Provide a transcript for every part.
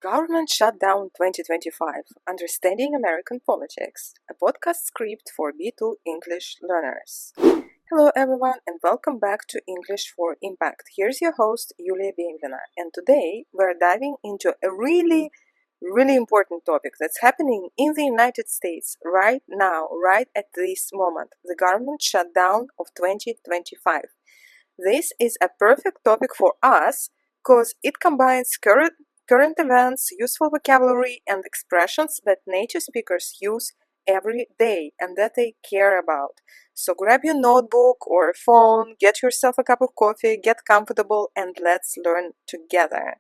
Government Shutdown 2025 Understanding American Politics, a podcast script for B2 English learners. Hello, everyone, and welcome back to English for Impact. Here's your host, Yulia Bienvina, and today we're diving into a really important topic that's happening in the United States right now, right at this moment, the government shutdown of 2025. This is a perfect topic for us because it combines current events, useful vocabulary, and expressions that native speakers use every day and that they care about. So grab your notebook or phone, get yourself a cup of coffee, get comfortable, and let's learn together.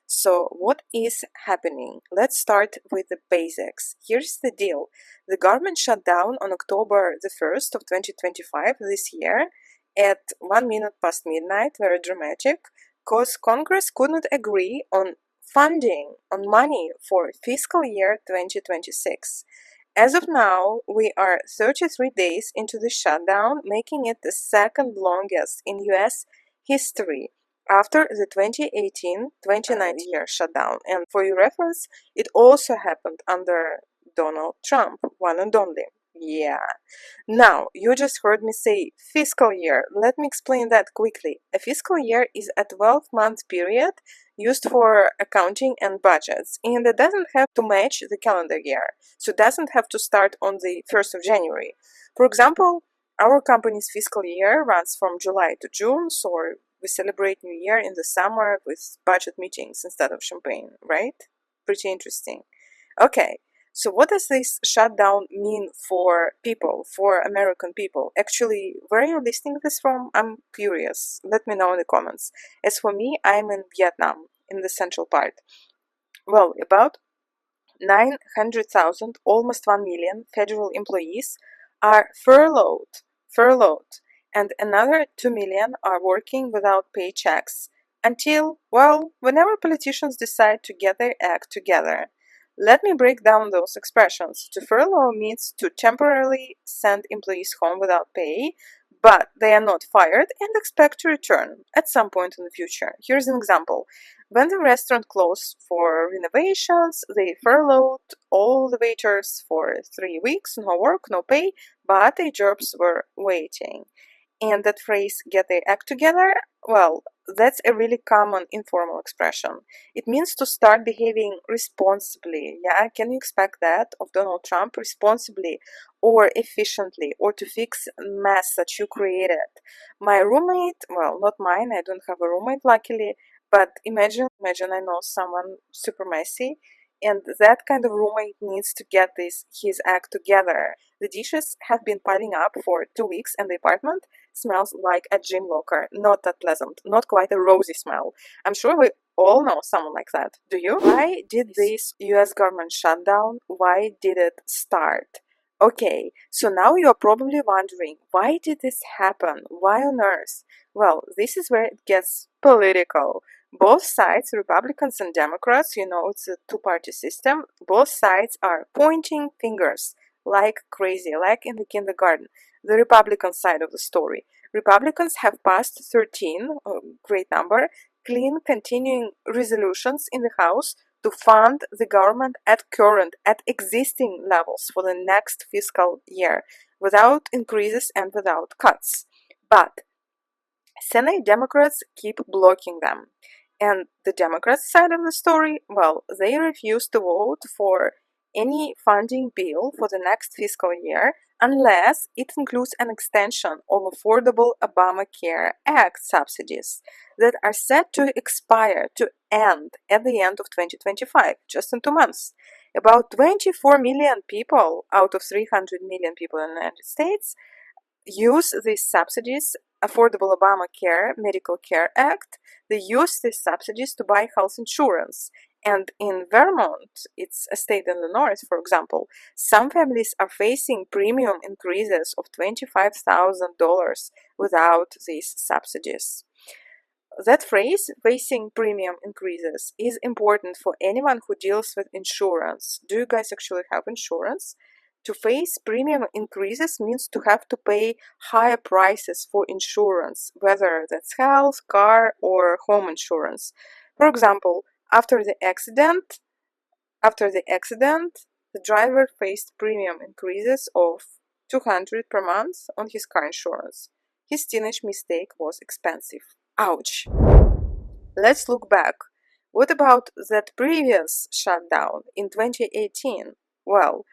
So what is happening? Let's start with the basics. Here's the deal. The government shut down on October the 1st of 2025 this year at 1 minute past midnight, very dramatic, because Congress couldn't agree on funding, on money for fiscal year 2026. As of now, we are 33 days into the shutdown, making it the second longest in US history after the 2018-29 year shutdown. And for your reference, it also happened under Donald Trump, one and only. Yeah. Now, you just heard me say fiscal year. Let me explain that quickly. A fiscal year is a 12-month period used for accounting and budgets, and it doesn't have to match the calendar year. So it doesn't have to start on the 1st of January. For example, our company's fiscal year runs from July to June, so we celebrate New Year in the summer with budget meetings instead of champagne, right? Pretty interesting. Okay. So what does this shutdown mean for people, for American people? Actually, where are you listening this from? I'm curious. Let me know in the comments. As for me, I'm in Vietnam, in the central part. Well, about 900,000, almost 1 million federal employees are furloughed, and another 2 million are working without paychecks until, well, whenever politicians decide to get their act together. Let me break down those expressions. To furlough means to temporarily send employees home without pay, but they are not fired and expect to return at some point in the future. Here's an example. When the restaurant closed for renovations, they furloughed all the waiters for 3 weeks, no work, no pay, but their jobs were waiting. And that phrase, get their act together, well, that's a really common informal expression. It means to start behaving responsibly. Yeah, can you expect that of Donald Trump? Responsibly or efficiently, or to fix a mess that you created. My roommate, well, not mine, I don't have a roommate luckily, but imagine I know someone super messy, and that kind of roommate needs to get his act together. The dishes have been piling up for 2 weeks, and the apartment smells like a gym locker. Not that pleasant, not quite a rosy smell. I'm sure we all know someone like that. Do you? Why did this US government shutdown? Why did it start? Okay, so now you're probably wondering, why did this happen? Why on earth? Well, this is where it gets political. Both sides, Republicans and Democrats, it's a two-party system, both sides are pointing fingers like crazy, like in the kindergarten. The Republican side of the story. Republicans have passed 13, a great number, clean continuing resolutions in the House to fund the government at existing levels for the next fiscal year, without increases and without cuts. But Senate Democrats keep blocking them. And the Democrats' side of the story, well, they refuse to vote for any funding bill for the next fiscal year unless it includes an extension of Affordable Obamacare Act subsidies that are set to expire, to end at the end of 2025, just in 2 months. About 24 million people out of 300 million people in the United States use these subsidies. Affordable Obamacare Medical Care Act, they use these subsidies to buy health insurance. And in Vermont, it's a state in the north, for example, some families are facing premium increases of $25,000 without these subsidies. That phrase, facing premium increases, is important for anyone who deals with insurance. Do you guys actually have insurance? To face premium increases means to have to pay higher prices for insurance, whether that's health, car, or home insurance. For example, after the accident, After the accident, the driver faced premium increases of $200 per month on his car insurance. His teenage mistake was expensive. Ouch! Let's look back. What about that previous shutdown in 2018? Well,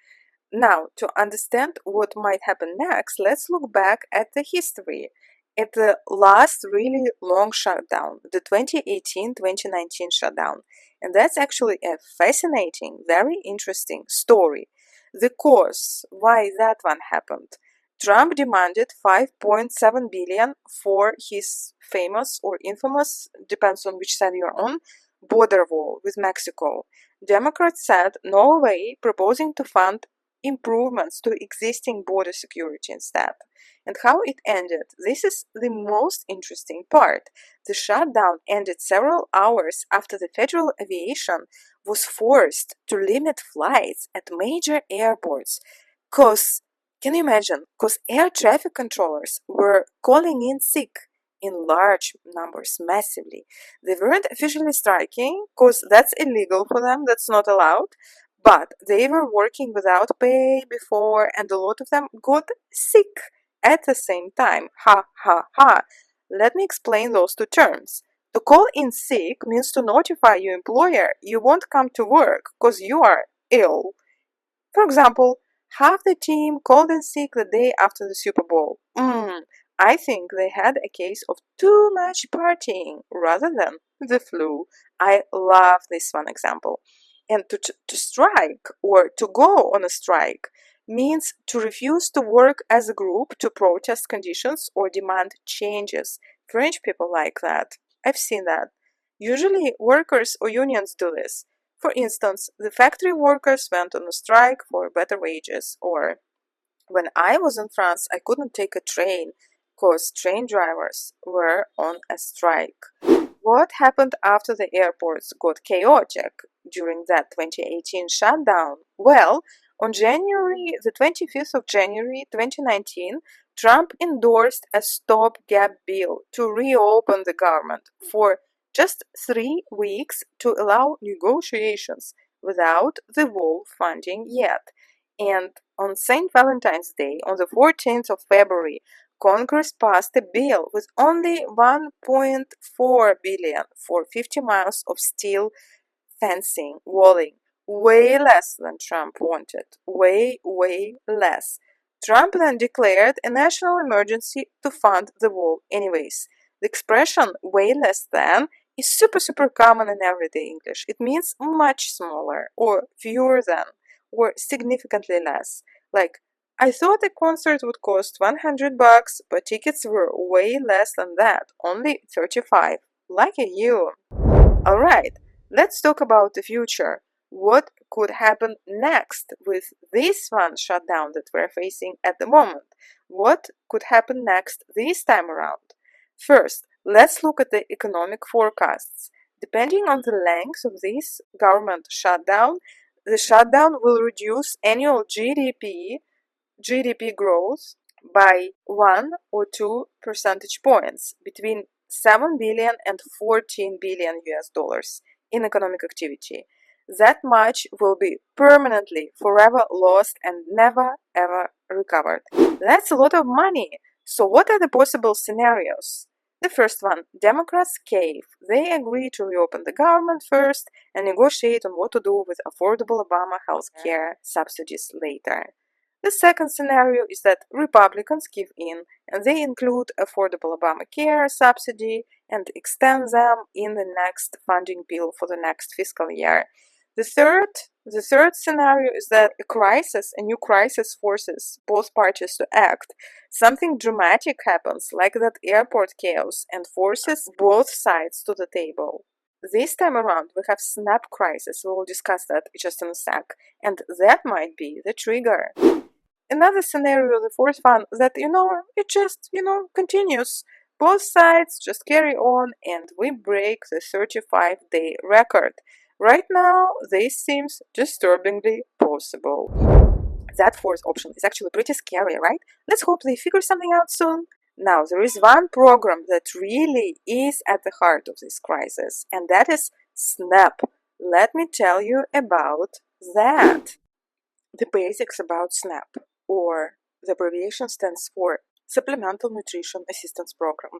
now, to understand what might happen next, let's look back at the history. At the last really long shutdown, the 2018-2019 shutdown. And that's actually a fascinating, very interesting story. The cause why that one happened. Trump demanded 5.7 billion for his famous or infamous, depends on which side you're on, border wall with Mexico. Democrats said no way, proposing to fund improvements to existing border security instead. And how it ended. This is the most interesting part. The shutdown ended several hours after the federal aviation was forced to limit flights at major airports. Cause, can you imagine? Because air traffic controllers were calling in sick in large numbers, massively. They weren't officially striking, because that's illegal for them, that's not allowed. But they were working without pay before, and a lot of them got sick at the same time. Ha ha ha. Let me explain those two terms. To call in sick means to notify your employer you won't come to work because you are ill. For example, half the team called in sick the day after the Super Bowl. I think they had a case of too much partying rather than the flu. I love this one example. And to strike or to go on a strike means to refuse to work as a group to protest conditions or demand changes. French people like that. I've seen that. Usually, workers or unions do this. For instance, the factory workers went on a strike for better wages, or when I was in France, I couldn't take a train because train drivers were on a strike. What happened after the airports got chaotic during that 2018 shutdown? Well, on the 25th of January 2019, Trump endorsed a stopgap bill to reopen the government for just 3 weeks to allow negotiations without the wall funding yet. And on St. Valentine's Day, on the 14th of February, Congress passed a bill with only 1.4 billion for 50 miles of steel fencing, walling, way less than Trump wanted, way less. Trump then declared a national emergency to fund the wall anyways. The expression way less than is super common in everyday English. It means much smaller or fewer than or significantly less. Like, I thought a concert would cost $100, but tickets were way less than that, only 35. Lucky you. Alright, let's talk about the future. What could happen next with this one shutdown that we're facing at the moment? What could happen next this time around? First, let's look at the economic forecasts. Depending on the length of this government shutdown, the shutdown will reduce annual GDP growth by 1 or 2 percentage points between 7 billion and 14 billion US dollars in economic activity. That much will be permanently, forever lost and never ever recovered. That's a lot of money. So what are the possible scenarios? The first one, Democrats cave. They agree to reopen the government first and negotiate on what to do with affordable Obama health care subsidies later. The second scenario is that Republicans give in, and they include affordable Obamacare subsidy and extend them in the next funding bill for the next fiscal year. The third scenario is that a new crisis forces both parties to act. Something dramatic happens, like that airport chaos, and forces both sides to the table. This time around, we have snap crisis. We will discuss that just in a sec, and that might be the trigger. Another scenario, the fourth one, that it just continues. Both sides just carry on, and we break the 35-day record. Right now, this seems disturbingly possible. That fourth option is actually pretty scary, right? Let's hope they figure something out soon. Now, there is one program that really is at the heart of this crisis, and that is SNAP, Let me tell you about that. The basics about SNAP, or the abbreviation stands for Supplemental Nutrition Assistance Program.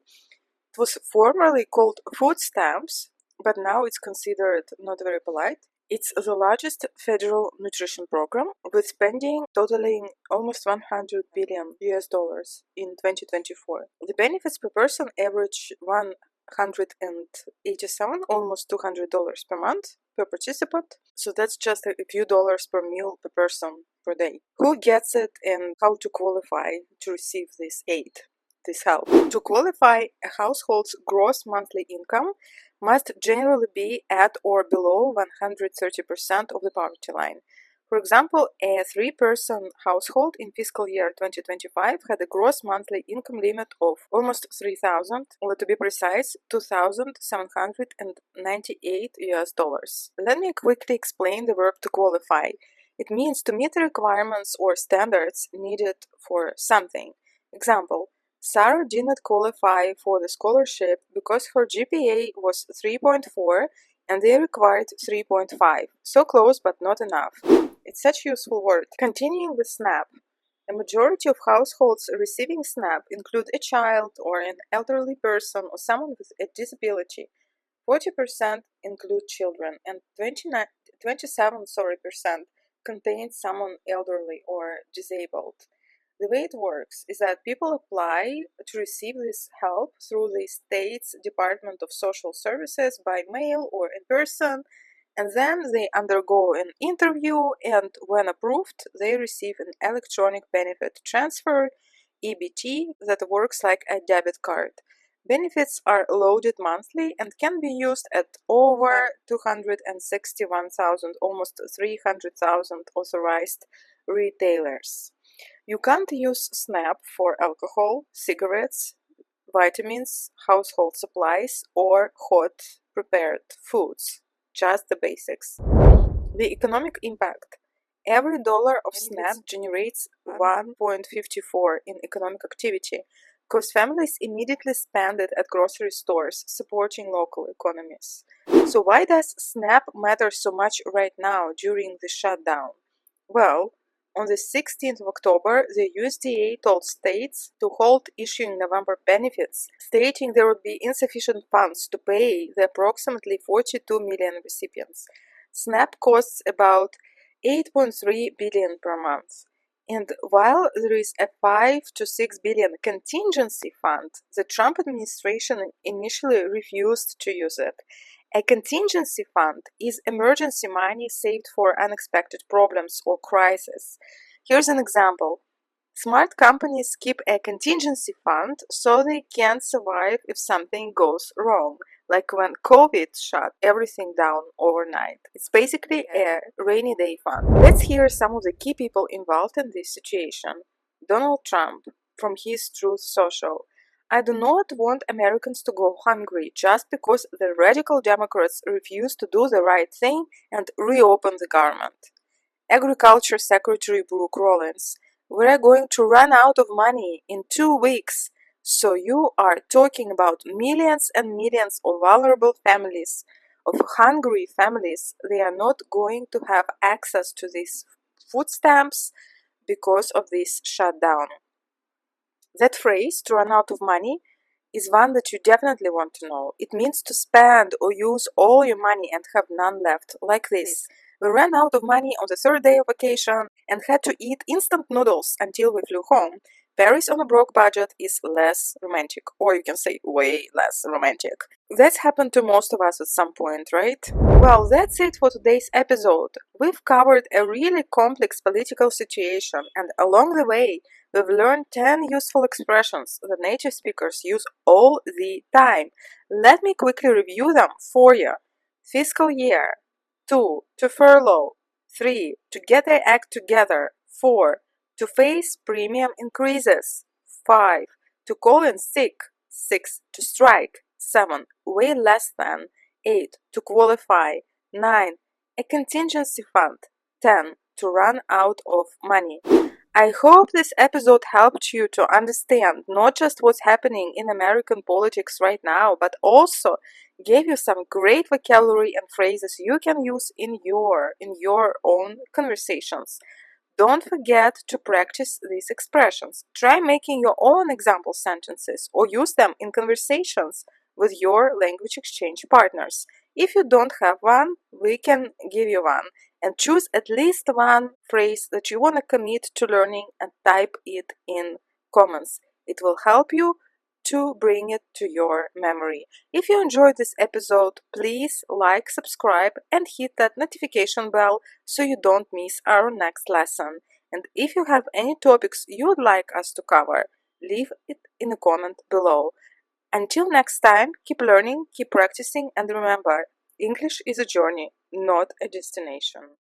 It was formerly called food stamps, but now it's considered not very polite. It's the largest federal nutrition program, with spending totaling almost 100 billion US dollars in 2024. The benefits per person average 187, almost $200 per month per participant. So that's just a few dollars per meal per person per day. Who gets it and how to qualify to receive this aid? This help. To qualify, a household's gross monthly income must generally be at or below 130% of the poverty line. For example, a three-person household in fiscal year 2025 had a gross monthly income limit of almost 3,000, or to be precise, 2,798 US dollars. Let me quickly explain the verb to qualify. It means to meet the requirements or standards needed for something. Example: Sarah did not qualify for the scholarship because her GPA was 3.4 and they required 3.5. So close, but not enough. It's such a useful word. Continuing with SNAP. A majority of households receiving SNAP include a child or an elderly person or someone with a disability. 40% include children, and 27% contain someone elderly or disabled. The way it works is that people apply to receive this help through the state's Department of Social Services by mail or in person, and then they undergo an interview, and when approved, they receive an electronic benefit transfer (EBT) that works like a debit card. Benefits are loaded monthly and can be used at over 261,000, almost 300,000 authorized retailers. You can't use SNAP for alcohol, cigarettes, vitamins, household supplies, or hot prepared foods. Just the basics. The economic impact. Every dollar of SNAP generates 1.54 in economic activity, because families immediately spend it at grocery stores, supporting local economies. So why does SNAP matter so much right now during the shutdown? Well, on the 16th of October, the USDA told states to hold issuing November benefits, stating there would be insufficient funds to pay the approximately 42 million recipients. SNAP costs about 8.3 billion per month. And while there is a 5 to 6 billion contingency fund, the Trump administration initially refused to use it. A contingency fund is emergency money saved for unexpected problems or crises. Here's an example. Smart companies keep a contingency fund so they can survive if something goes wrong, like when COVID shut everything down overnight. It's basically a rainy day fund. Let's hear some of the key people involved in this situation. Donald Trump, from his Truth Social. I do not want Americans to go hungry just because the radical Democrats refuse to do the right thing and reopen the government. Agriculture Secretary Brooke Rollins. We're going to run out of money in 2 weeks. So you are talking about millions and millions of vulnerable families, of hungry families. They are not going to have access to these food stamps because of this shutdown. That phrase, to run out of money, is one that you definitely want to know. It means to spend or use all your money and have none left, like this. We ran out of money on the third day of vacation and had to eat instant noodles until we flew home. Paris on a broke budget is less romantic, or you can say way less romantic. That's happened to most of us at some point, right? Well, that's it for today's episode. We've covered a really complex political situation, and along the way, we've learned 10 useful expressions that native speakers use all the time. Let me quickly review them for you. Fiscal year. 2. To furlough. 3. To get their act together. 4. To face premium increases. 5. To call in sick. 6. To strike. 7. Way less than. 8. To qualify. 9. A contingency fund. 10. To run out of money. I hope this episode helped you to understand not just what's happening in American politics right now, but also gave you some great vocabulary and phrases you can use in your own conversations. Don't forget to practice these expressions. Try making your own example sentences or use them in conversations with your language exchange partners. If you don't have one, we can give you one. And choose at least one phrase that you want to commit to learning and type it in comments. It will help you to bring it to your memory. If you enjoyed this episode, please like, subscribe, and hit that notification bell so you don't miss our next lesson. And if you have any topics you would like us to cover, leave it in a comment below. Until next time, keep learning, keep practicing, and remember, English is a journey, not a destination.